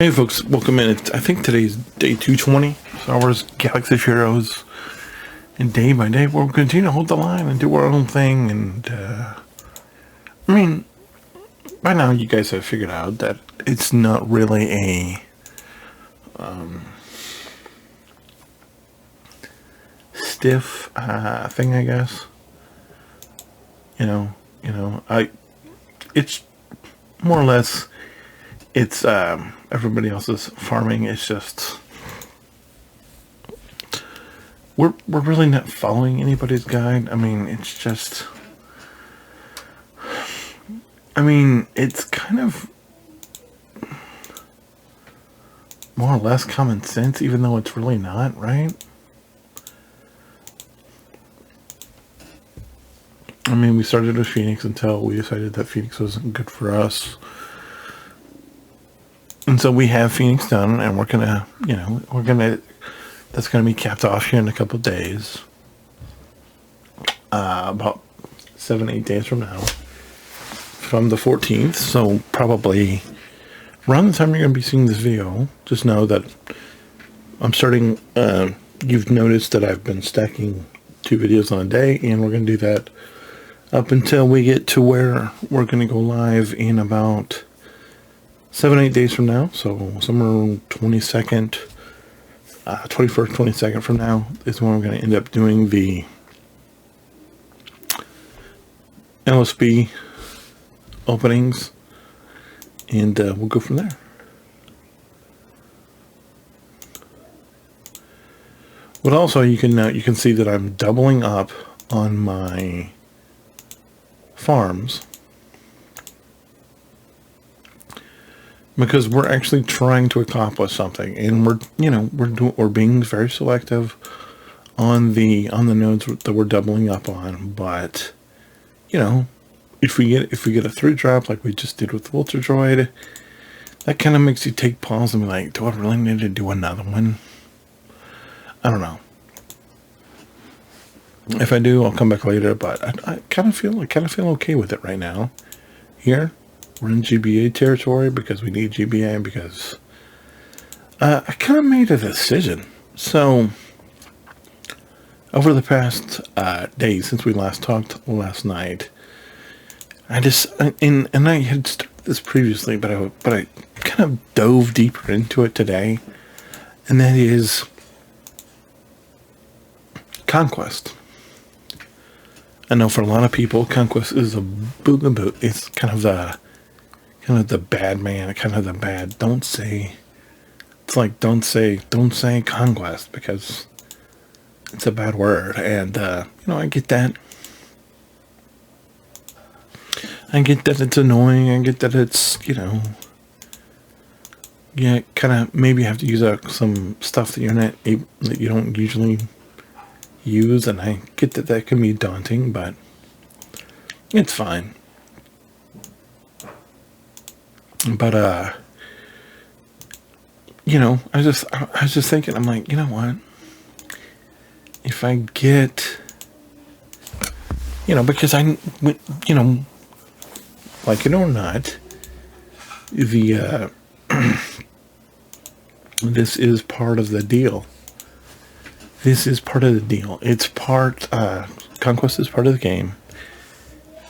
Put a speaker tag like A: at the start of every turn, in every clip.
A: Hey folks, welcome in. I think today's day 220, Star Wars Galaxy of Heroes. And day by day, we'll continue to hold the line and do our own thing. And, I mean, by now you guys have figured out that it's not really a, stiff, thing, I guess. It's more or less, it's, everybody else's farming. It's just, we're really not following anybody's guide. I mean, it's kind of more or less common sense, even though it's really not, right? I mean, we started with Phoenix until we decided that Phoenix wasn't good for us. And so we have Phoenix done, and that's gonna be capped off here in a couple of days. About 7-8 days from now. From the 14th, so probably around the time you're gonna be seeing this video, just know that I'm starting, you've noticed that I've been stacking 2 videos on a day, and we're gonna do that up until we get to where we're going to go live in about 7-8 days from now. So somewhere 22nd, 21st, 22nd from now is when we're going to end up doing the LSB openings, and we'll go from there. But also you can see that I'm doubling up on my farms because we're actually trying to accomplish something, and we're being very selective on the nodes that we're doubling up on. But if we get a 3-drop like we just did with the Vulture Droid, that kind of makes you take pause and be like, do I really need to do another one? I don't know. If I do, I'll come back later, but I kind of feel okay with it right now. Here, we're in GBA territory because we need GBA, because I kind of made a decision. So, over the past days since we last talked last night, I had started this previously, but I kind of dove deeper into it today, and that is Conquest. I know for a lot of people, Conquest is a boogaboo. It's kind of the bad man, kind of the bad. Don't say Conquest, because it's a bad word. And I get that. I get that it's annoying. I get that it's kind of maybe have to use some stuff that you don't usually use, and I get that can be daunting, but it's fine. But I was just thinking, I'm like, you know what, if I get, because like it or not, the this is part of the deal. This is part of the deal. It's Conquest is part of the game,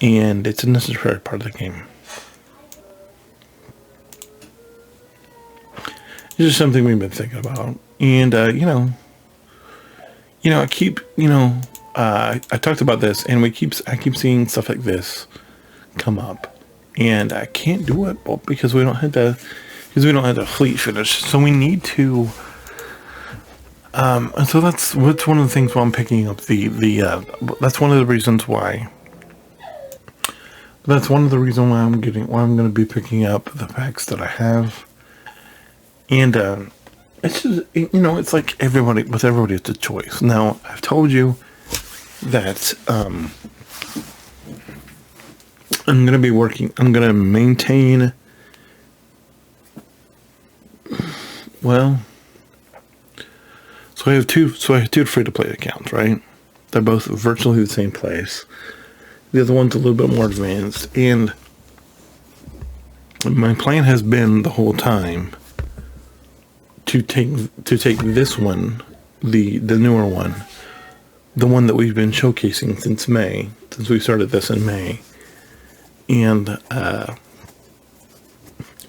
A: and it's a necessary part of the game. It's just something we've been thinking about, and I keep, I talked about this, and I keep seeing stuff like this come up, and I can't do it because we don't have the fleet finish, so we need to. And so that's one of the things why I'm picking up that's one of the reasons why. That's one of the reasons why I'm going to be picking up the packs that I have. And, it's just, it's like with everybody, it's a choice. Now, I've told you that, I'm going to maintain, So I have two free-to-play accounts, right? They're both virtually the same place. The other one's a little bit more advanced, and my plan has been the whole time to take this one, the newer one, the one that we've been showcasing since May, since we started this in May, and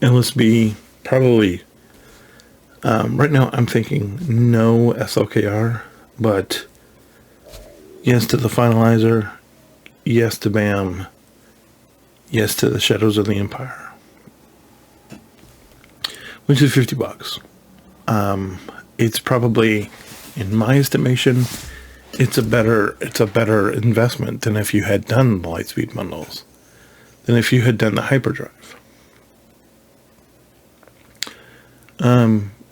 A: LSB probably. Right now, I'm thinking no SLKR, but yes to the finalizer, yes to BAM, yes to the Shadows of the Empire, which is $50. It's probably, in my estimation, it's a better investment than if you had done the Lightspeed bundles, than if you had done the hyperdrive.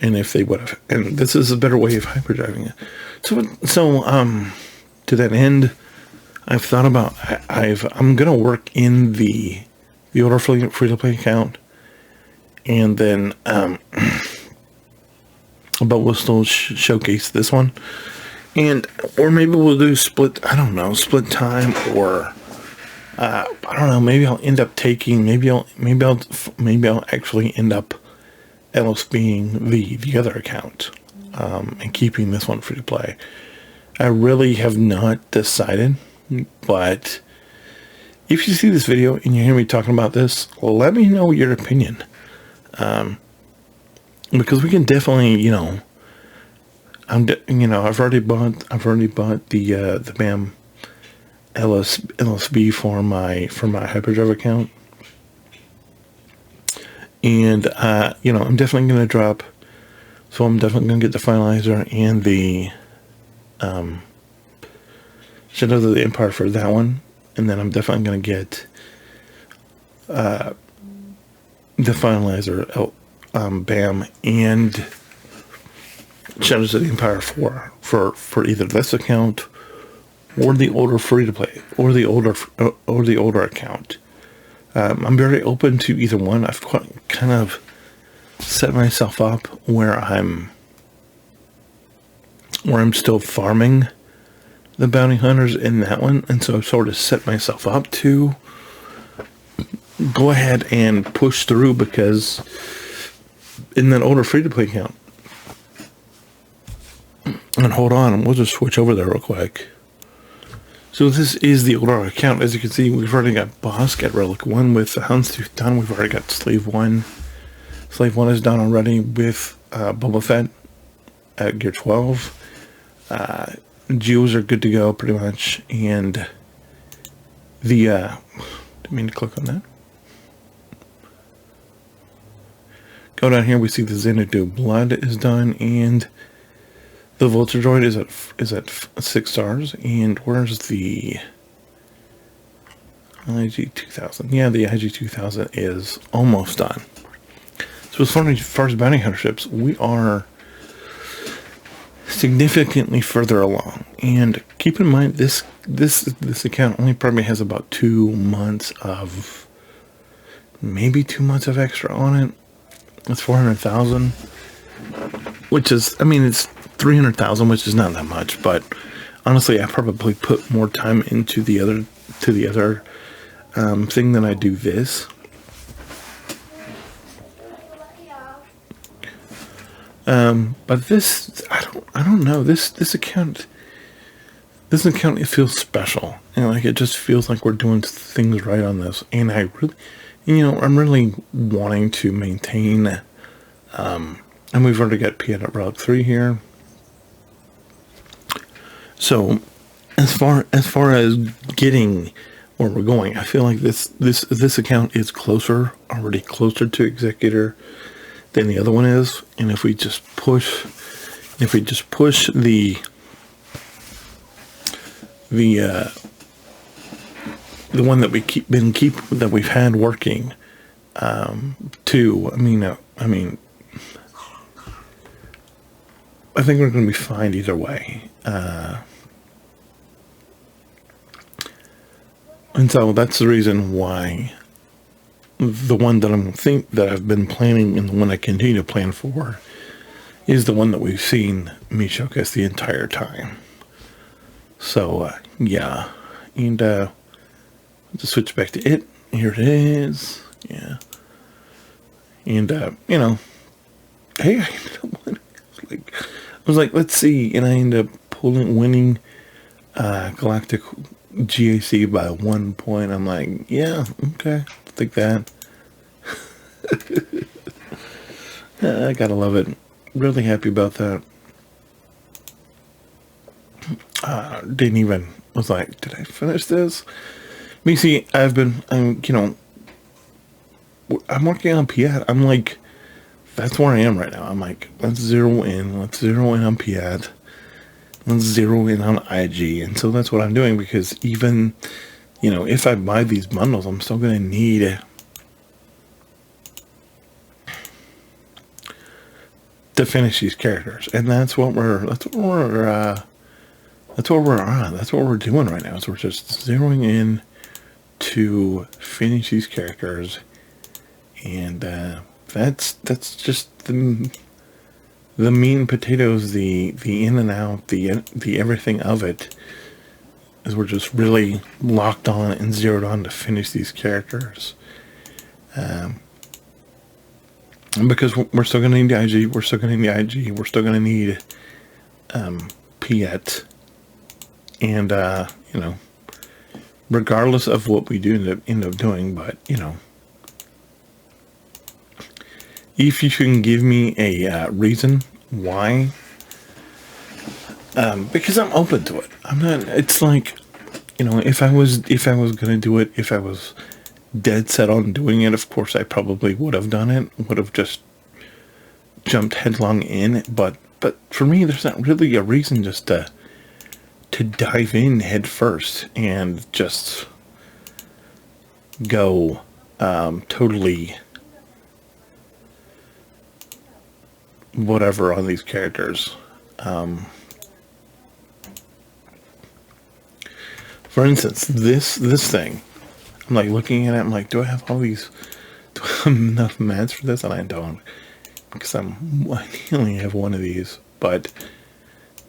A: And if they would have, and this is a better way of hyperdriving it. So to that end, I've thought about, I'm going to work in the order free to play account, and then, but we'll still showcase this one, or maybe we'll do split time, or, I don't know, maybe I'll end up taking, maybe I'll actually end up being the other account, and keeping this one free to play. I really have not decided, but if you see this video and you hear me talking about this, let me know your opinion, because we can definitely, I've already bought the BAM LSB for my hyperdrive account. And, I'm definitely going to drop, so I'm definitely going to get the finalizer and the Shadows of the Empire for that one. And then I'm definitely going to get the finalizer, BAM, and Shadows of the Empire for either this account or the older free to play, or the older account. I'm very open to either one. I've kind of set myself up where I'm still farming the bounty hunters in that one, and so I've sort of set myself up to go ahead and push through, because in that older free to play account, and hold on, we'll just switch over there real quick. So this is the older account. As you can see, we've already got Bosk at Relic 1 with the Houndstooth done. We've already got Slave 1. Slave 1 is done already with Boba Fett at Gear 12. Geos are good to go, pretty much. And the... didn't mean to click on that. Go down here, we see the Xanadu Blood is done, and the Vulture Droid is at 6 stars. And where's the IG-2000? Yeah, the IG-2000 is almost done. So as far as bounty hunter ships, we are significantly further along. And keep in mind, this account only probably has about 2 months of, maybe 2 months of extra on it. It's 400,000, which is, I mean, it's 300,000, which is not that much, but honestly, I probably put more time into the other thing than I do this. But this, I don't know, this account, it feels special, and like, it just feels like we're doing things right on this, and I really, I'm really wanting to maintain, and we've already got Piet at Relic 3 here. So, as far as getting where we're going, I feel like this account is already closer to Executor than the other one is. And if we just push the one that that we've had working, to, I think we're going to be fine either way. And so that's the reason why the one that I've been planning, and the one I continue to plan for, is the one that we've seen me showcase the entire time. So, yeah. And, to switch back to it, here it is. Yeah. And, hey, I ended up was like, let's see, and I ended up winning Galactic GAC by 1 point. I'm like, yeah, okay, I'll take that. I gotta love it. Really happy about that. Didn't even, was like, did I finish this? Me see, I'm working on Piat. I'm like, that's where I am right now. I'm like, let's zero in on Piat. Let's zero in on IG. And so that's what I'm doing, because even, if I buy these bundles, I'm still going to need to finish these characters. And that's what we're on. That's what we're doing right now. Is we're just zeroing in to finish these characters. And that's just the meat and potatoes, the in and out, the everything of it, is we're just really locked on and zeroed on to finish these characters. Because we're still going to need the IG, we're still going to need Piet, and regardless of what we do end up doing, but if you can give me a reason why, because I'm open to it. I'm not. It's like, if I was gonna do it, if I was dead set on doing it, of course I probably would have done it. Would have just jumped headlong in. But for me, there's not really a reason just to dive in head first and just go totally whatever on these characters. For instance, this thing, I'm like looking at it, I'm like, do I have enough mats for this? And I don't, because I only have one of these. But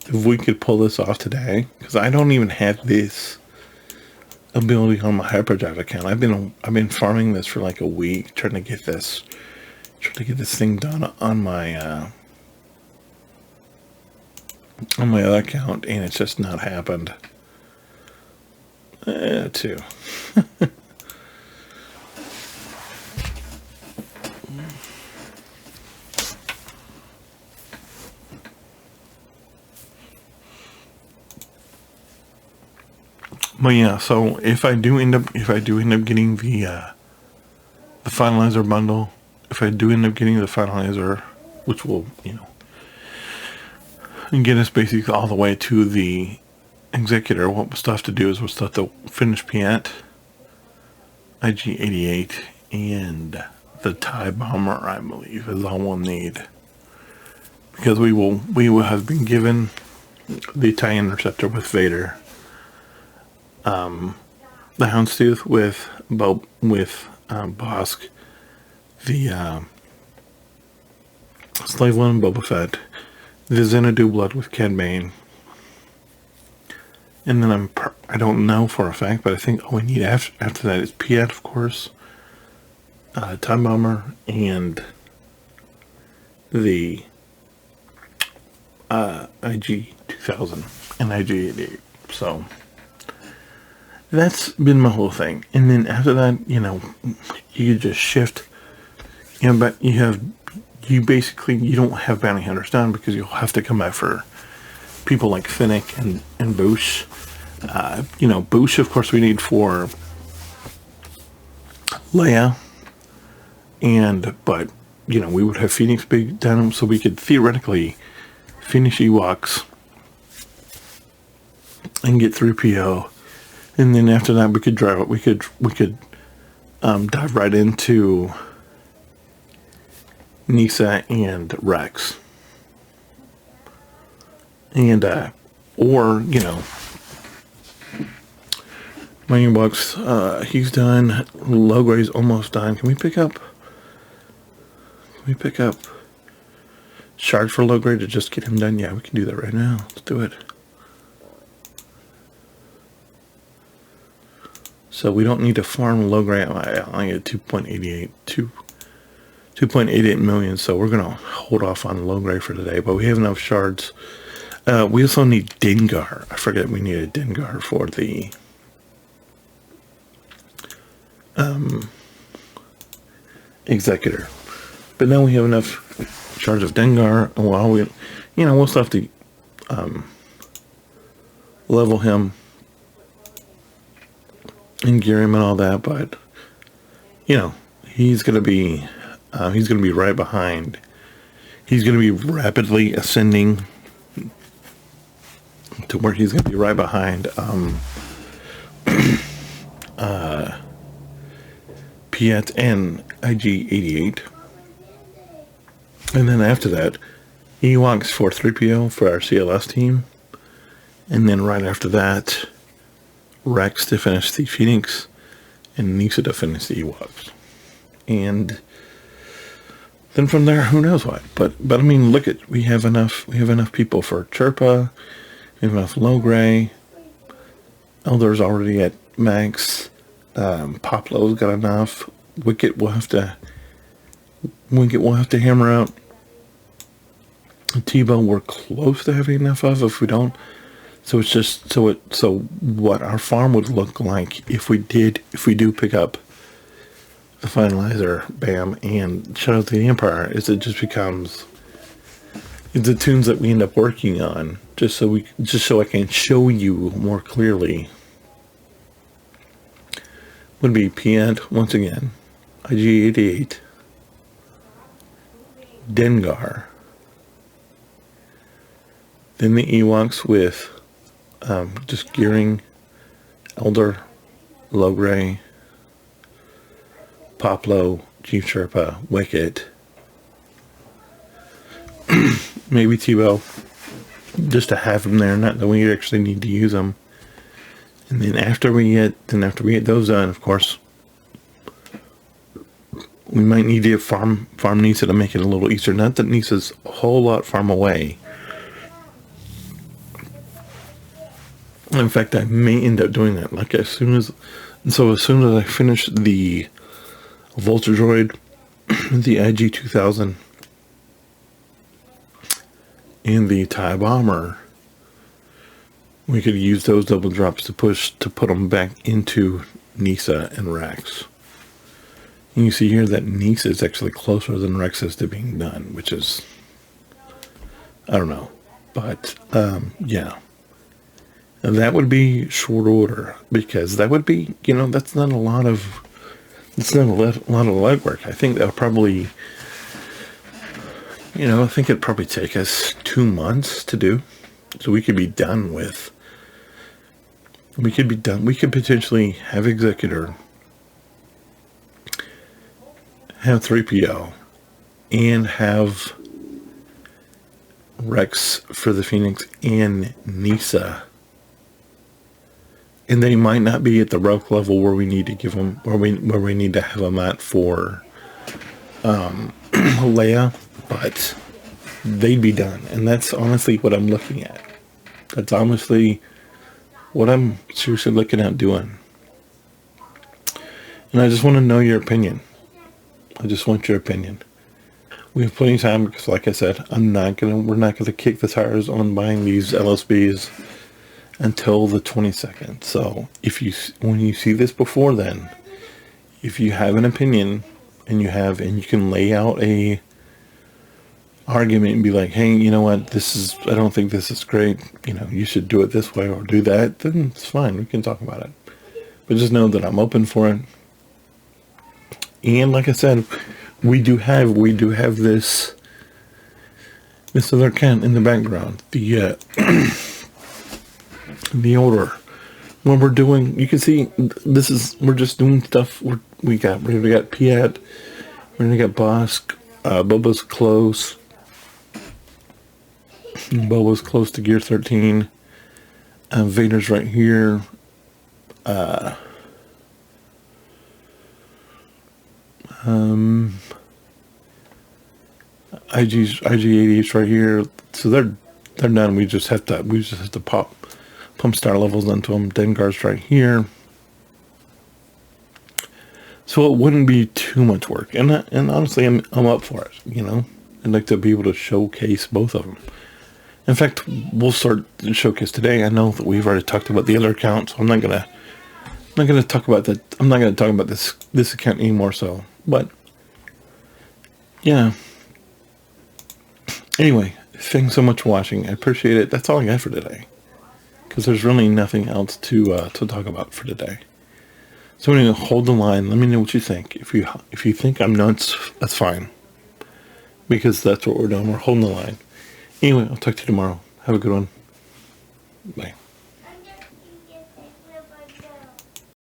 A: if we could pull this off today, because I don't even have this ability on my hyperdrive account. I've been farming this for like a week, trying to get this thing done on my other account, and it's just not happened. Too. But yeah, so if I do end up getting the finalizer bundle, if I do end up getting the finalizer, which will and get us basically all the way to the executor, what we still have to do is we'll still have to finish Piat, IG-88, and the TIE Bomber, I believe, is all we'll need. Because we will have been given the TIE Interceptor with Vader, the Houndstooth with Bosk, the Slave One Boba Fett, the Xanadu Blood with Cad Bane, and then I don't know for a fact, but I think all we need after that is Piat, of course, Time Bomber, and the IG-2000 and IG-88. So that's been my whole thing. And then after that, you just shift. But you don't have bounty hunters done, because you'll have to come back for people like Finnick and Boosh. Boosh, of course, we need for Leia, but we would have Phoenix be done, so we could theoretically finish Ewoks and get 3PO, and then after that we could dive right into Nisa and Rex, and or my Ewoks, he's done. Logray's almost done. Can we pick up Shard for Logray to just get him done? Yeah, we can do that right now. Let's do it. So we don't need to farm Logray. I get 2.88, 2.88 million. So we're gonna hold off on low grade for today, but we have enough shards. We also need Dengar. I forget we need a Dengar for the Executor. But now we have enough shards of Dengar, and while we, we'll still have to level him and gear him and all that, but he's gonna be right behind. He's gonna be rapidly ascending to where he's gonna be right behind Piet and IG-88. And then after that, Ewoks for 3PO for our CLS team. And then right after that, Rex to finish the Phoenix and Nisa to finish the Ewoks. And then from there, who knows what. But I mean, look at, we have enough people for Chirpa, we have enough low gray. Elder's already at max. Poplo's got enough. Wicket will have to hammer out. T-Bone we're close to having enough of. If we don't, so it's just so what our farm would look like if we do pick up the finalizer, bam, and Shadow of the Empire, is it just becomes the tunes that we end up working on, just so I can show you more clearly. Would be Piant once again, IG-88, Dengar, then the Ewoks with just gearing Elder, Logray, Poplo, Chief Sherpa, Wicket, maybe Tebow, just to have them there, not that we actually need to use them. And then after we get those done, of course, we might need to farm Nisa to make it a little easier. Not that Nisa's a whole lot farm away. In fact, I may end up doing that. Like as soon as I finish the Vulture Droid, the IG-2000, and the TIE Bomber, we could use those double drops to put them back into Nisa and Rex. And you see here that Nisa is actually closer than Rex is to being done, which is, I don't know, but yeah. And that would be short order, because that would be, that's not a lot of legwork. I think that'll probably, I think it'd probably take us 2 months to do. So we could be done with, we could potentially have Executor, have 3PO, and have Rex for the Phoenix and Nisa. And they might not be at the rogue level where we need to give them, where we need to have them at for Leia, but they'd be done. And that's honestly what I'm looking at. That's honestly what I'm seriously looking at doing. And I just want to know your opinion. I just want your opinion. We have plenty of time because, like I said, we're not gonna kick the tires on buying these LSBs until the 22nd. So when you see this before then, if you have an opinion and you can lay out a argument and be like, hey, you know what, I don't think this is great, you should do it this way or do that, then it's fine, we can talk about it. But just know that I'm open for it. And like I said, we do have this other Kent in the background, the the order. When we're doing, you can see we're just doing stuff. We got Piet, we got Bosk, Boba's close. Boba's close to Gear 13. Vader's right here. IG-88's right here. So they're done. We just have to pump star levels onto them. Dengar's right here. So it wouldn't be too much work. And honestly, I'm up for it, you know? I'd like to be able to showcase both of them. In fact, we'll start the showcase today. I know that we've already talked about the other account, so I'm not gonna talk about that. I'm not gonna talk about this account anymore. So, but yeah. Anyway, thanks so much for watching. I appreciate it. That's all I got for today, because there's really nothing else to talk about for today. So anyway, hold the line. Let me know what you think. If you think I'm nuts, that's fine, because that's what we're doing. We're holding the line. Anyway, I'll talk to you tomorrow. Have a good one. Bye.